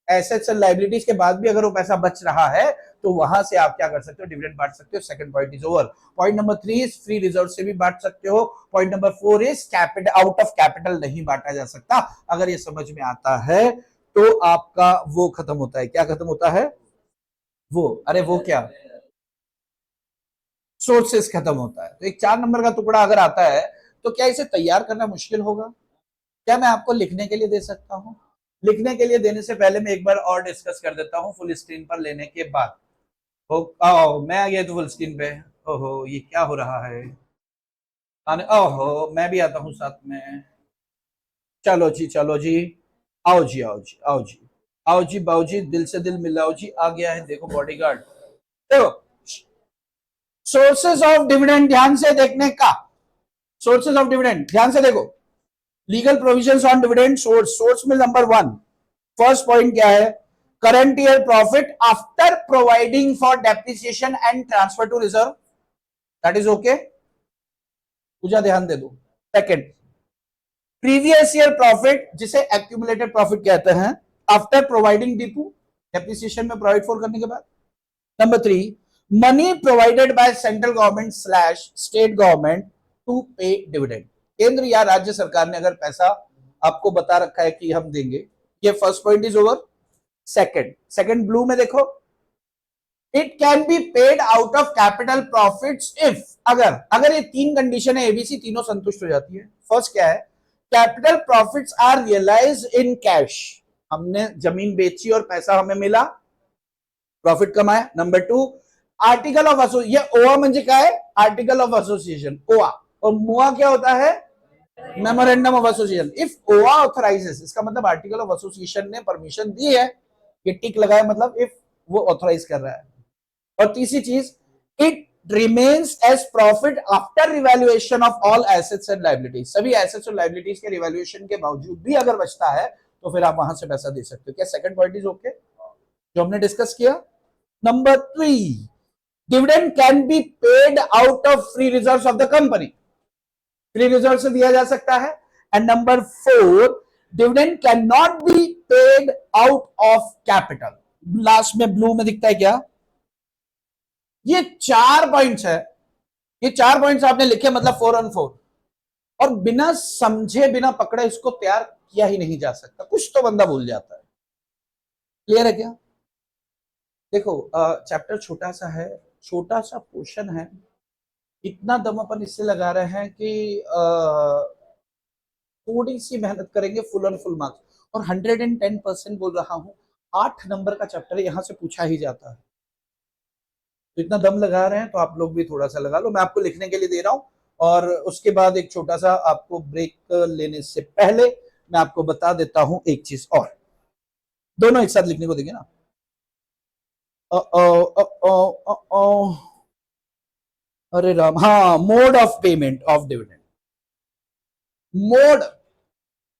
assets and liabilities के बाद भी अगर वो पैसा बच रहा है तो वहां से आप क्या कर सकते हो, डिविडेंड बांट सकते हो। Second point is over. Point number 3 is free reserve से भी बांट सकते हो। Point number 4 is capital, out of capital नहीं बांटा जा सकता। अगर ये समझ में आता है तो आपका वो खत्म होता है। क्या खत्म होता है वो, अरे वो क्या, सोर्सेस खत्म होता है। तो एक 4 नंबर का टुकड़ा अगर आता है तो क्या इसे तैयार करना मुश्किल होगा? क्या मैं आपको लिखने के लिए दे सकता हूं? लिखने के लिए देने से पहले मैं एक बार और डिस्कस कर देता हूं फुल स्क्रीन पर लेने के बाद। मैं आ गया तो फुल स्क्रीन पे। ओहो ये क्या हो रहा है, ओहो मैं भी आता हूं साथ में। चलो जी चलो जी, आओ जी आओ जी आओ जी आओ जी बाऊ जी, दिल से दिल मिलाओ जी। आ गया है देखो बॉडीगार्ड। देखो सोर्सेज ऑफ डिविडेंड ध्यान से देखने का, सोर्सेज ऑफ डिविडेंड ध्यान से देखो। Legal provisions on dividend source, source में नंबर 1 फर्स्ट पॉइंट क्या है, current year profit after providing for depreciation and transfer to reserve, that is okay, Pooja ध्यान दे दो। सेकंड, प्रीवियस ईयर प्रॉफिट जिसे एक्यूमुलेटेड प्रॉफिट कहते हैं आफ्टर प्रोवाइडिंग डीपू, डेप्रिसिएशन में प्रोवाइड फॉर करने के बाद। Number 3, money provided by central government slash state government to pay dividend, केंद्र या राज्य सरकार ने अगर पैसा आपको बता रखा है कि हम देंगे। ये first point is over. Second blue में देखो, it can be paid out of capital profits if, अगर ये 3 कंडीशन है एबीसी तीनों संतुष्ट हो जाती है। फर्स्ट क्या है, capital profits are realised in cash, हमने जमीन बेची और पैसा हमें मिला, प्रॉफिट कमाया। नंबर 2, आर्टिकल ऑफ एसोसिएशन, ओआ म्हणजे काय, आर्टिकल ऑफ एसोसिएशन ओआ, और मोआ क्या होता है, मेमोरेंडम ऑफ एसोसिएशन। इफ ओआ ऑथराइजेस, इसका मतलब आर्टिकल ऑफ एसोसिएशन ने परमिशन दी है, ये टिक लगाया मतलब इफ वो ऑथराइज कर रहा है। और तीसरी चीज, it remains as profit after revaluation of all assets and liabilities, सभी एसेट्स और लायबिलिटीज के रिवैल्यूएशन के बावजूद भी अगर बचता है तो फिर आप वहां से पैसा दे सकते हो। क्या सेकंड पॉइंट इज ओके जो हमने डिस्कस किया। Number 3, dividend can be paid out of free reserves of the company, free reserve से दिया जा सकता है। And number 4, dividend can not be paid out of capital. Last में ब्लू में दिखता है क्या, ये 4 पॉइंट्स है, ये 4 पॉइंट्स आपने लिखे मतलब 4 on 4, और बिना समझे बिना पकड़े इसको तैयार किया ही नहीं जा सकता, कुछ तो बंदा भूल जाता है। क्लियर है क्या? देखो चैप्टर छोटा सा है, छोटा सा पोर्शन है, इतना दम अपन इससे लगा रहे हैं कि थोड़ी सी मेहनत करेंगे, फुल ऑन फुल मार्क्स। और 110% बोल रहा हूं, 8 नंबर का चैप्टर यहां से पूछा ही जाता है, तो इतना दम लगा रहे हैं तो आप लोग भी थोड़ा सा लगा लो। मैं आपको लिखने के लिए दे रहा हूं, और उसके बाद एक छोटा सा आपको ब्रेक लेने से पहले मैं आपको बता देता हूं एक चीज और, दोनों एक साथ लिखने को देंगे ना। अरे राम, हाँ, mode of payment of dividend. Mode,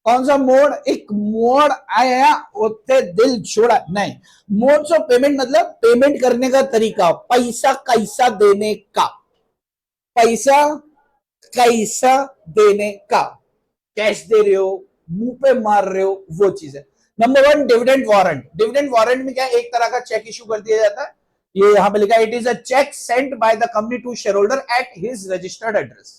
कौन सा मोड, एक मोड आया उत्ते दिल छोड़ा नहीं। मोड्स ऑफ पेमेंट मतलब पेमेंट करने का तरीका, पैसा कैसा देने का, पैसा कैसा देने का, कैश दे रहे हो, मुंह पे मार रहे हो, वो चीज है। Number 1, dividend warrant. Dividend warrant में क्या, एक तरह का चेक इशू कर दिया जाता है, ये यहां पे लिखा है, it is a cheque sent by the company to share holder at his registered address.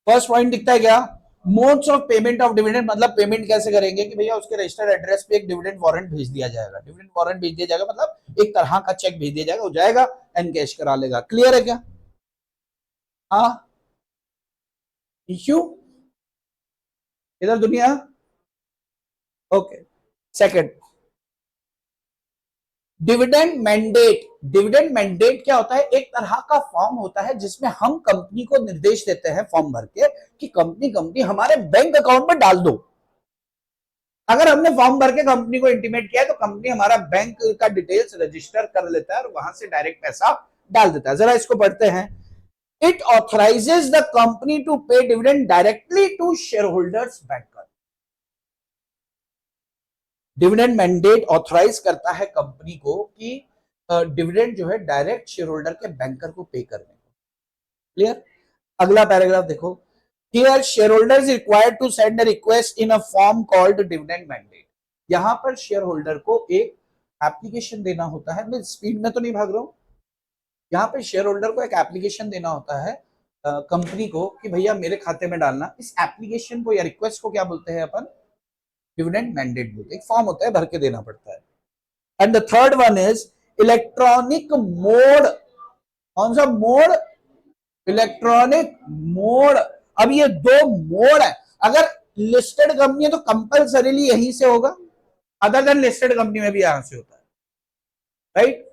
First point दिखता है क्या, modes of payment of dividend, मतलब पेमेंट कैसे करेंगे कि भैया उसके रजिस्टर्ड एड्रेस पे एक डिविडेंड वारंट भेज दिया जाएगा। डिविडेंड वारंट भेज दिया जाएगा मतलब एक तरह का चेक भेज दिया जाएगा, हो जाएगा एंड कैश करा लेगा। क्लियर है क्या? हाँ, इश्यू इधर दुनिया। Okay. Second, dividend mandate. Dividend mandate क्या होता है, एक तरह का फॉर्म होता है जिसमें हम कंपनी को निर्देश देते हैं फॉर्म भर के कि कंपनी हमारे बैंक अकाउंट में डाल दो। अगर हमने फॉर्म भर के कंपनी को इंटीमेट किया है तो कंपनी हमारा बैंक का डिटेल्स रजिस्टर कर लेता है और वहां से डायरेक्ट पैसा डाल देता है। जरा इसको पढ़ते हैं। It authorises the company to pay dividend directly to share holders banker. Dividend mandate authorise करता है कंपनी को कि डिविडेंड जो है डायरेक्ट शेयर होल्डर के बैंकर को पे करने को। क्लियर? अगला पैराग्राफ देखो। Here shareholders required to send a request in a form called dividend mandate। यहां पर शेयर होल्डर को एक एप्लीकेशन देना होता है। मैं स्पीड में तो नहीं भाग रहा हूं। यहां पर शेयर होल्डर को एक एप्लीकेशन देना होता है कंपनी को कि भैया मेरे खाते में डालना। इस एप्लीकेशन को या रिक्वेस्ट को क्या बोलते हैं अपन? डिविडेंड मैंडेट बोलते हैं। एक फॉर्म होता है, भर के देना पड़ता है। And the third one is electronic mode. कौन सा मोड? Electronic mode. अब ये दो मोड है। अगर लिस्टेड कंपनी है तो कंपलसरीली यहीं से होगा, अदर देन लिस्टेड कंपनी में भी यहां से होता है, right?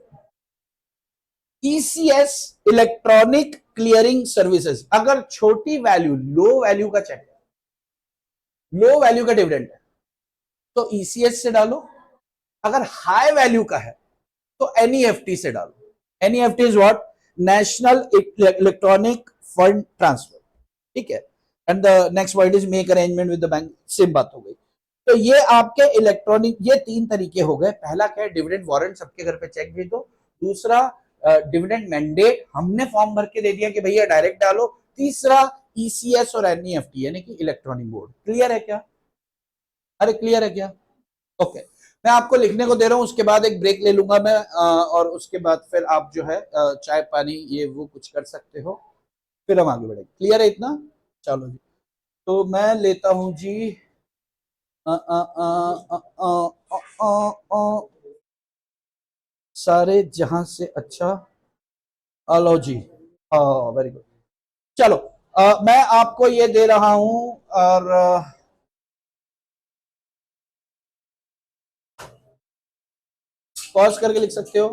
ECS electronic clearing services. अगर छोटी वैल्यू, लो वैल्यू का चेक, लो वैल्यू का डिविडेंड है तो ईसीएस से डालो। अगर हाई वैल्यू का है तो एनईएफटी से डालो। NEFT is what? National electronic fund transfer. ठीक है। And the next word is make arrangement with the bank. Same बात हो गई। तो ये आपके इलेक्ट्रॉनिक, ये तीन तरीके हो गए। पहला क्या है? डिविडेंड वारंट, सबके घर पे चेक भेज दो। दूसरा डिविडेंड मैंडेट, हमने फॉर्म भर के दे दिया कि भैया डायरेक्ट डालो। तीसरा ईसीएस और एनईएफटी यानी कि इलेक्ट्रॉनिक बोर्ड। क्लियर है क्या? अरे क्लियर है क्या? ओके। मैं आपको लिखने को दे रहा हूं, उसके बाद एक ब्रेक ले लूंगा मैं और उसके बाद फिर आप जो है चाय पानी ये वो कुछ कर सकते हो, फिर हम आगे बढ़ेंगे। क्लियर है इतना? चलो जी। तो मैं लेता हूं जी सारे जहां से अच्छा। हेलो जी। Very good. चलो मैं आपको ये दे रहा हूं और पॉज करके लिख सकते हो।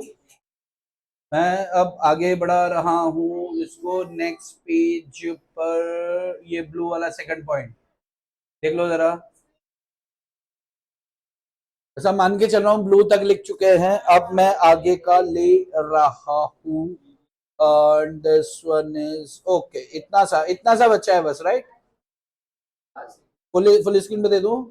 मैं अब आगे बढ़ा रहा हूं इसको नेक्स्ट पेज पर। ये ब्लू वाला सेकंड पॉइंट देख लो जरा। ऐसा मान के चल रहा हूं ब्लू तक लिख चुके हैं। अब मैं आगे का ले रहा हूं। This one is okay. इतना सा बच्चा है बस, राइट? फुल स्क्रीन पे दे दूं?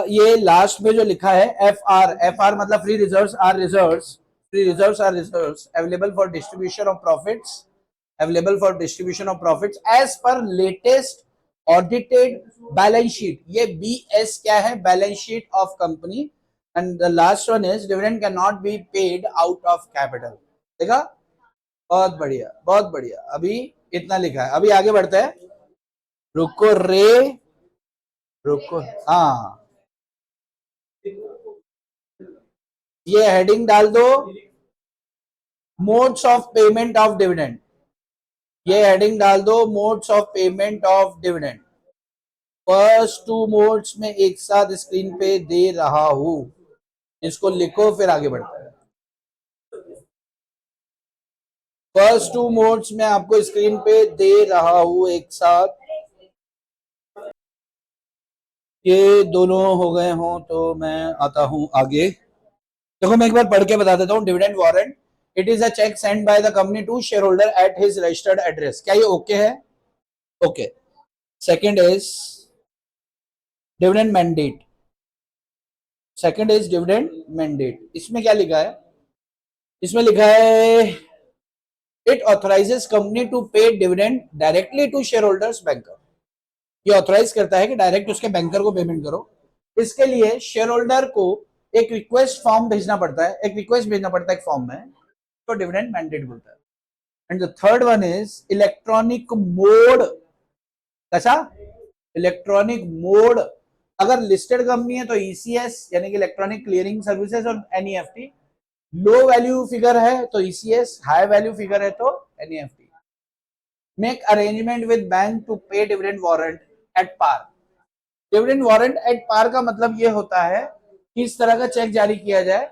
ये लास्ट में जो लिखा है एफ आर मतलब free reserves are reserves. Free reserves are reserves available for distribution of profits. Available for distribution of profits as per latest audited balance sheet. ये बीएस क्या है? Balance sheet of company. And the last one is dividend can not be paid out of capital. देखा? बहुत बढ़िया, बहुत बढ़िया। अभी इतना लिखा है। अभी आगे बढ़ते हैं। रुको रे, रुको। हाँ, ये हेडिंग डाल दो, modes of payment of dividend. ये हेडिंग डाल दो, modes of payment of dividend. First two modes में एक साथ स्क्रीन पे दे रहा हूं, इसको लिखो फिर आगे बढ़ते हैं। फर्स्ट टू मोड्स में आपको स्क्रीन पे दे रहा हूं एक साथ। ये दोनों हो गए हों तो मैं आता हूं आगे। देखो मैं एक बार पढ़ के बता देता हूं। Dividend warrant, it is a cheque send by the company to share holder at his registered address. क्या ये ओके है? Okay. Second is dividend mandate. Second is dividend mandate. इसमें क्या लिखा है? इसमें लिखा है it authorises company to pay dividend directly to share holders banker. ये ऑथराइज करता है कि डायरेक्ट उसके बैंकर को पेमेंट करो। इसके लिए शेयर होल्डर को एक रिक्वेस्ट फॉर्म भेजना पड़ता है, एक रिक्वेस्ट भेजना पड़ता है एक फॉर्म में, तो डिविडेंड मैंडेट बोलता है। And the third one is electronic mode. कैसा? Electronic mode. अगर लिस्टेड कंपनी है तो ईसीएस यानी कि इलेक्ट्रॉनिक क्लियरिंग सर्विसेज और एनईएफटी। लो वैल्यू फिगर है तो ईसीएस, हाई वैल्यू फिगर है तो NEFT. Make arrangement with bank to pay dividend warrant at par. Dividend warrant at par का मतलब ये होता है कि इस तरह का चेक जारी किया जाए,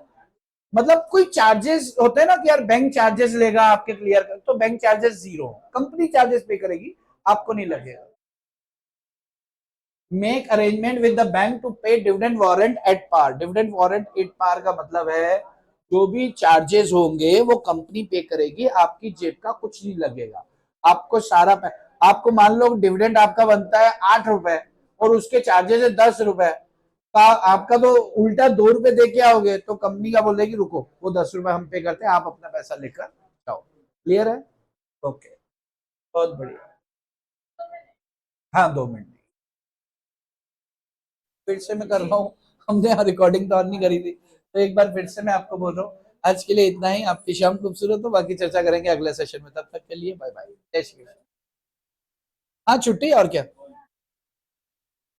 मतलब कोई चार्जेस होते हैं ना कि यार बैंक चार्जेस लेगा आपके क्लियर कर, तो bank charges zero, company charges pay करेगी, आपको नहीं लगेगा। Make arrangement with the bank to pay dividend warrant at par. Dividend warrant at par का मतलब है जो भी चार्जेस होंगे वो कंपनी पे करेगी, आपकी जेब का कुछ नहीं लगेगा। आपको सारा आपको मान लो डिविडेंड आपका बनता है 8 रुपए और उसके चार्जेस है 10 रुपए, तो आपका तो उल्टा 2 रुपए दे के आओगे, तो कंपनी का बोलेगी रुको वो 10 रुपए हम पे करते हैं, आप अपना पैसा लेकर जाओ। क्लियर है? ओके, बहुत बढ़िया। हाँ 2 मिनट फिर से मैं कर रहा हूँ। हमने यहाँ रिकॉर्डिंग तो ऑन नहीं करी थी, तो एक बार फिर से मैं आपको बोल रहा हूँ, आज के लिए इतना ही। आपकी शाम खूबसूरत हो, बाकी चर्चा करेंगे अगले सेशन में। तब तक के लिए बाय बाय, जय श्री कृष्ण। हाँ छुट्टी और क्या।